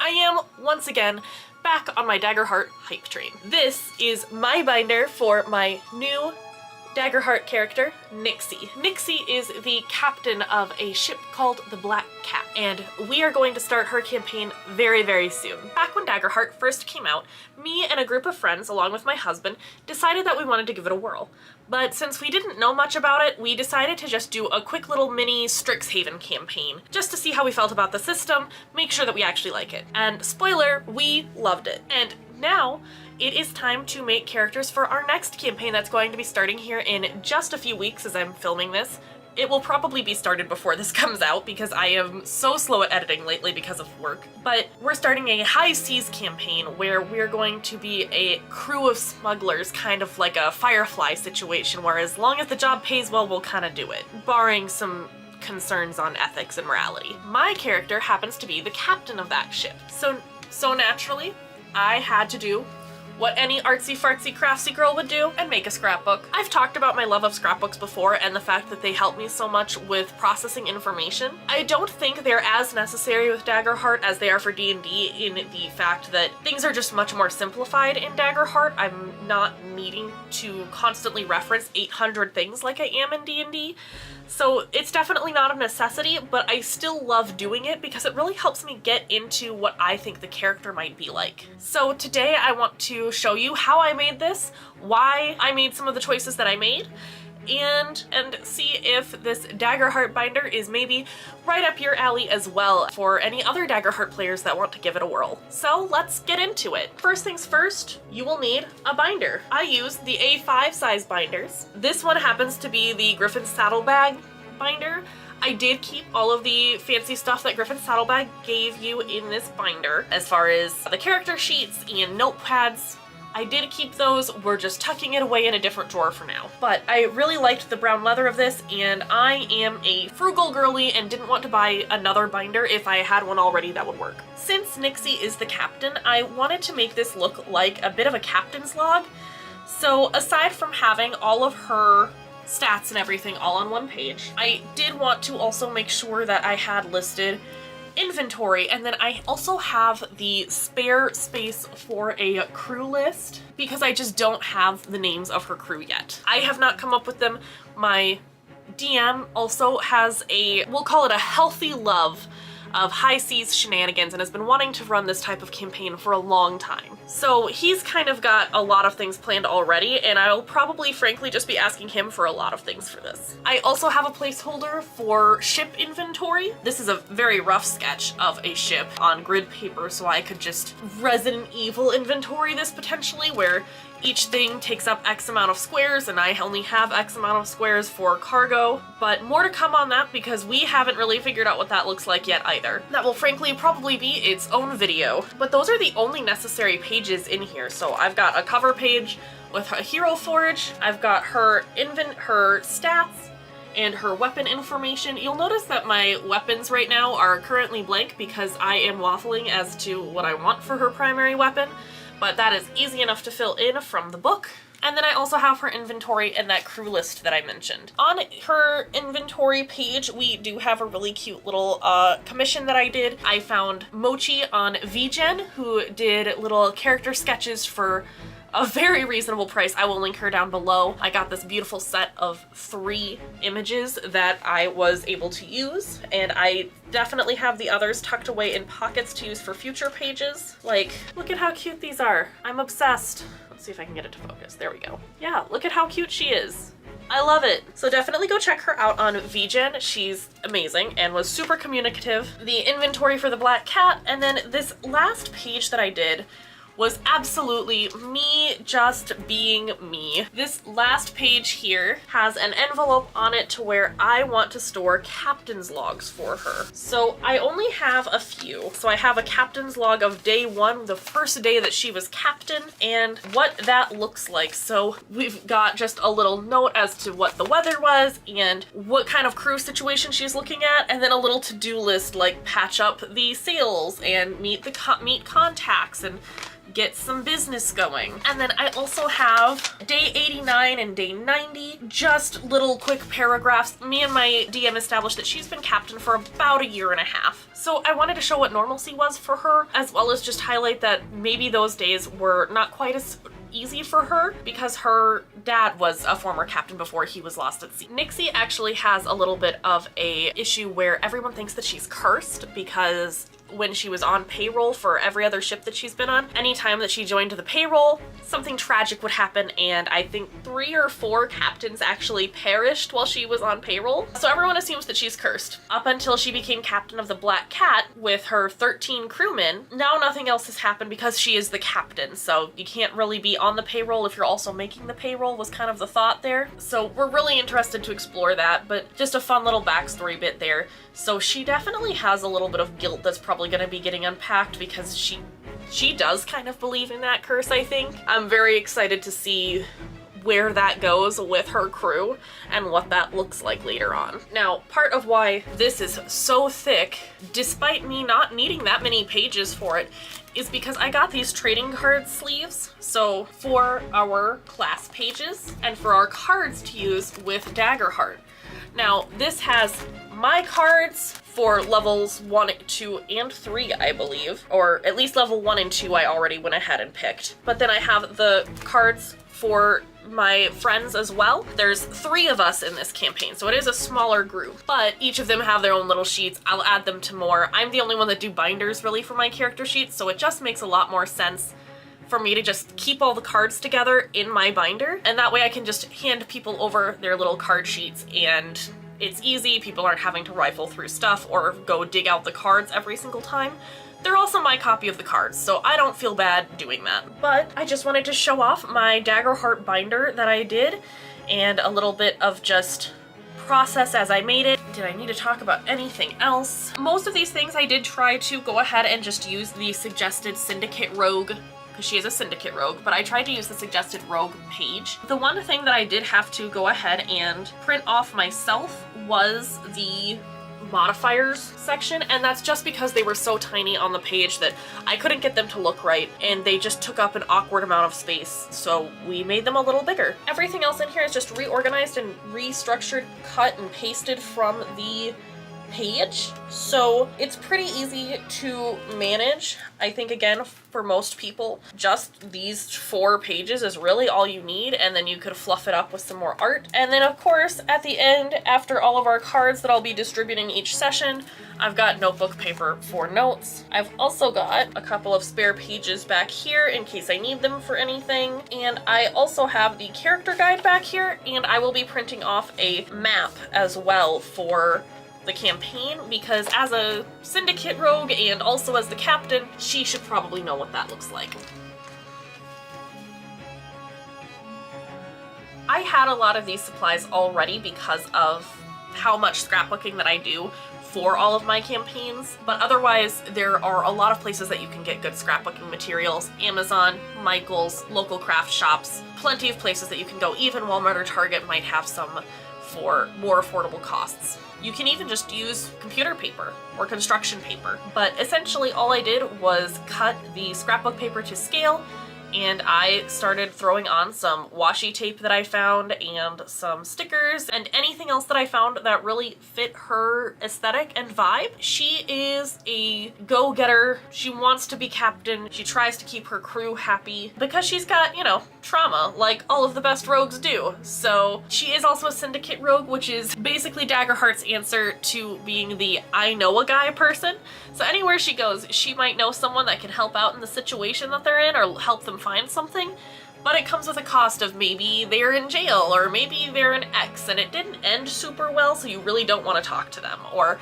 I am, once again, back on my Daggerheart hype train. This is my binder for my new Daggerheart character, Nixie. Nixie is the captain of a ship called the Black Cat, and we are going to start her campaign very, very soon. Back when Daggerheart first came out, me and a group of friends, along with my husband, decided that we wanted to give it a whirl. But since we didn't know much about it, we decided to just do a quick little mini Strixhaven campaign, just to see how we felt about the system, make sure that we actually like it. And spoiler, we loved it. And now, it is time to make characters for our next campaign that's going to be starting here in just a few weeks as I'm filming this. It will probably be started before this comes out because I am so slow at editing lately because of work. But we're starting a high seas campaign where we're going to be a crew of smugglers, kind of like a Firefly situation, where as long as the job pays well, we'll kind of do it, barring some concerns on ethics and morality. My character happens to be the captain of that ship. So naturally, I had to do what any artsy-fartsy craftsy girl would do and make a scrapbook. I've talked about my love of scrapbooks before and the fact that they help me so much with processing information. I don't think they're as necessary with Daggerheart as they are for D&D in the fact that things are just much more simplified in Daggerheart. I'm not needing to constantly reference 800 things like I am in D&D. So it's definitely not a necessity, but I still love doing it because it really helps me get into what I think the character might be like. So today I want to show you how I made this, why I made some of the choices that I made, and see if this Daggerheart binder is maybe right up your alley as well for any other Daggerheart players that want to give it a whirl. So let's get into it. First things first, you will need a binder. I use the A5 size binders. This one happens to be the Griffin's Saddlebag binder. I did keep all of the fancy stuff that Griffin's Saddlebag gave you in this binder, as far as the character sheets and notepads. I did keep those, we're just tucking it away in a different drawer for now. But I really liked the brown leather of this, and I am a frugal girly and didn't want to buy another binder. If I had one already, that would work. Since Nixie is the captain, I wanted to make this look like a bit of a captain's log. So aside from having all of her stats and everything all on one page, I did want to also make sure that I had listed inventory, and then I also have the spare space for a crew list because I just don't have the names of her crew yet. I have not come up with them. My DM also has we'll call it a healthy love of high seas shenanigans and has been wanting to run this type of campaign for a long time. So he's kind of got a lot of things planned already, and I'll probably frankly just be asking him for a lot of things for this. I also have a placeholder for ship inventory. This is a very rough sketch of a ship on grid paper, so I could just Resident Evil inventory this potentially, where each thing takes up X amount of squares and I only have X amount of squares for cargo. But more to come on that because we haven't really figured out what that looks like yet either. That will frankly probably be its own video. But those are the only necessary pages in here. So I've got a cover page with a hero forge, I've got her stats, and her weapon information. You'll notice that my weapons right now are currently blank because I am waffling as to what I want for her primary weapon, but that is easy enough to fill in from the book. And then I also have her inventory and that crew list that I mentioned. On her inventory page, we do have a really cute little commission that I did. I found Mochi on VGen, who did little character sketches for a very reasonable price. I will link her down below. I got this beautiful set of 3 images that I was able to use, and I definitely have the others tucked away in pockets to use for future pages. Like, look at how cute these are. I'm obsessed. Let's see if I can get it to focus. There we go. Yeah, look at how cute she is. I love it. So definitely go check her out on VGen. She's amazing and was super communicative. The inventory for the Black Cat, and then this last page that I did was absolutely me just being me. This last page here has an envelope on it to where I want to store captain's logs for her. So I only have a few. So I have a captain's log of day 1, the first day that she was captain, and what that looks like. So we've got just a little note as to what the weather was and what kind of crew situation she's looking at, and then a little to-do list like patch up the sails and meet contacts and get some business going. And then I also have day 89 and day 90, just little quick paragraphs. Me and my DM established that she's been captain for about a year and a half. So I wanted to show what normalcy was for her, as well as just highlight that maybe those days were not quite as easy for her because her dad was a former captain before he was lost at sea. Nixie actually has a little bit of a issue where everyone thinks that she's cursed because when she was on payroll for every other ship that she's been on, anytime that she joined the payroll, something tragic would happen, and I think 3 or 4 captains actually perished while she was on payroll. So everyone assumes that she's cursed. Up until she became captain of the Black Cat with her 13 crewmen, now nothing else has happened because she is the captain, so you can't really be on the payroll if you're also making the payroll was kind of the thought there. So we're really interested to explore that, but just a fun little backstory bit there. So she definitely has a little bit of guilt that's probably going to be getting unpacked because she does kind of believe in that curse, I think. I'm very excited to see where that goes with her crew and what that looks like later on. Now, part of why this is so thick, despite me not needing that many pages for it, is because I got these trading card sleeves. So for our class pages and for our cards to use with Daggerheart. Now, this has my cards for levels 1, 2, and 3, I believe, or at least level 1 and 2 I already went ahead and picked. But then I have the cards for my friends as well. There's 3 of us in this campaign, so it is a smaller group, but each of them have their own little sheets. I'll add them to more. I'm the only one that do binders really for my character sheets, so it just makes a lot more sense for me to just keep all the cards together in my binder, and that way I can just hand people over their little card sheets and it's easy. People aren't having to rifle through stuff or go dig out the cards every single time. They're also my copy of the cards, so I don't feel bad doing that. But I just wanted to show off my Daggerheart binder that I did and a little bit of just process as I made it. Did I need to talk about anything else? Most of these things I did try to go ahead and just use the suggested Syndicate Rogue, because she is a Syndicate Rogue, but I tried to use the suggested Rogue page. The one thing that I did have to go ahead and print off myself was the modifiers section, and that's just because they were so tiny on the page that I couldn't get them to look right, and they just took up an awkward amount of space, so we made them a little bigger. Everything else in here is just reorganized and restructured, cut and pasted from the page, so it's pretty easy to manage. I think, again, for most people, just these 4 pages is really all you need, and then you could fluff it up with some more art. And then, of course, at the end, after all of our cards that I'll be distributing each session, I've got notebook paper for notes. I've also got a couple of spare pages back here in case I need them for anything, and I also have the character guide back here, and I will be printing off a map as well for the campaign, because as a Syndicate Rogue and also as the captain, she should probably know what that looks like. I had a lot of these supplies already because of how much scrapbooking that I do for all of my campaigns, but otherwise there are a lot of places that you can get good scrapbooking materials. Amazon, Michael's, local craft shops, plenty of places that you can go. Even Walmart or Target might have some for more affordable costs. You can even just use computer paper or construction paper. But essentially all I did was cut the scrapbook paper to scale, and I started throwing on some washi tape that I found and some stickers and anything else that I found that really fit her aesthetic and vibe. She is a go-getter. She wants to be captain. She tries to keep her crew happy because she's got, you know, trauma like all of the best rogues do. So she is also a Syndicate Rogue, which is basically Daggerheart's answer to being the I know a guy person. So anywhere she goes, she might know someone that can help out in the situation that they're in or help them find something, but it comes with a cost of maybe they're in jail or maybe they're an ex and it didn't end super well, so you really don't want to talk to them, or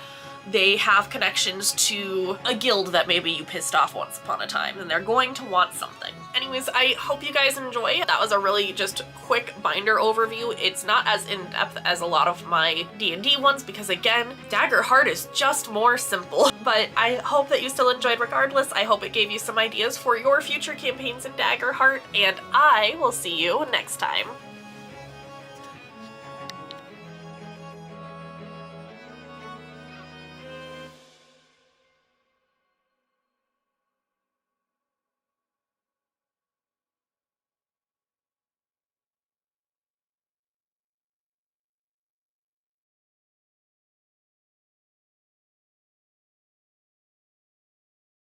they have connections to a guild that maybe you pissed off once upon a time and they're going to want something. Anyways, I hope you guys enjoy. That was a really just quick binder overview. It's not as in-depth as a lot of my D&D ones because, again, Daggerheart is just more simple. But I hope that you still enjoyed regardless. I hope it gave you some ideas for your future campaigns in Daggerheart, and I will see you next time.